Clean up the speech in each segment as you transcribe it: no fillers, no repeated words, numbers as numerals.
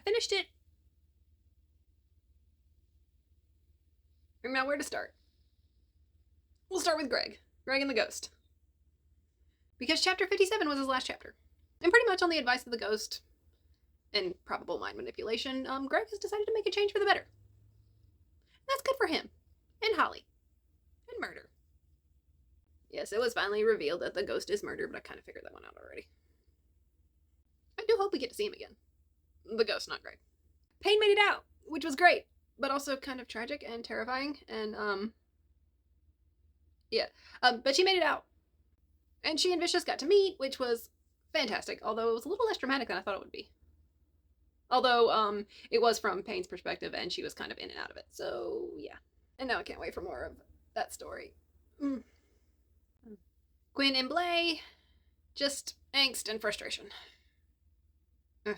finished it. Now where to start? We'll start with Greg. Greg and the Ghost. Because chapter 57 was his last chapter. And pretty much on the advice of the Ghost and probable mind manipulation, Greg has decided to make a change for the better. And that's good for him. And Holly. And murder. Yes, it was finally revealed that the Ghost is murder, but I kind of figured that one out already. I do hope we get to see him again. The Ghost, not Greg. Pain made it out, which was great, but also kind of tragic and terrifying, and, but she made it out. And she and Vicious got to meet, which was fantastic, although it was a little less dramatic than I thought it would be. Although, it was from Pain's perspective, and she was kind of in and out of it, so, yeah. And now I can't wait for more of that story. Quinn and Blay, just angst and frustration. Ugh.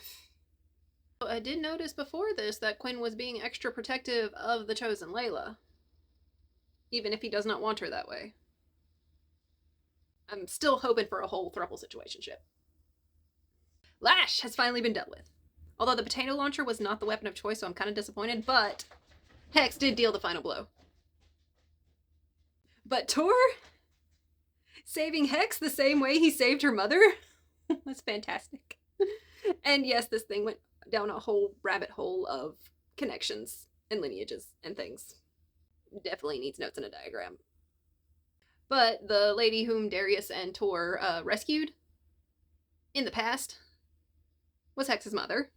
I did notice before this that Quinn was being extra protective of the chosen Layla, even if he does not want her that way. I'm still hoping for a whole throuple situationship. Lash has finally been dealt with. Although the potato launcher was not the weapon of choice, so I'm kind of disappointed, but Hex did deal the final blow. But Tor saving Hex the same way he saved her mother was fantastic. And yes, this thing went down a whole rabbit hole of connections and lineages and things. Definitely needs notes and a diagram. But the lady whom Darius and Tor rescued in the past was Hex's mother,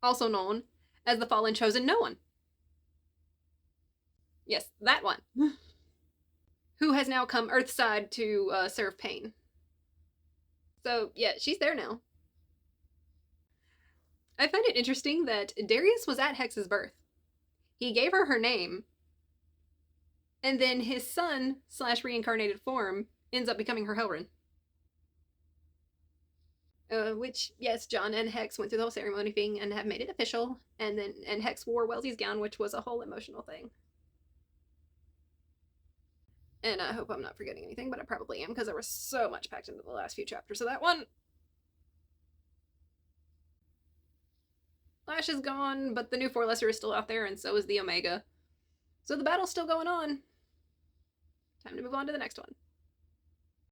also known as the Fallen Chosen No One. Yes, that one. Who has now come Earthside to serve Pain. So, yeah, she's there now. I find it interesting that Darius was at Hex's birth. He gave her her name, and then his son / reincarnated form ends up becoming her Helrin. Which, yes, John and Hex went through the whole ceremony thing and have made it official, and Hex wore Welsie's gown, which was a whole emotional thing. And I hope I'm not forgetting anything, but I probably am, because there was so much packed into the last few chapters of that one. Lash is gone, but the new Four Lesser is still out there, and so is the Omega. So the battle's still going on. Time to move on to the next one.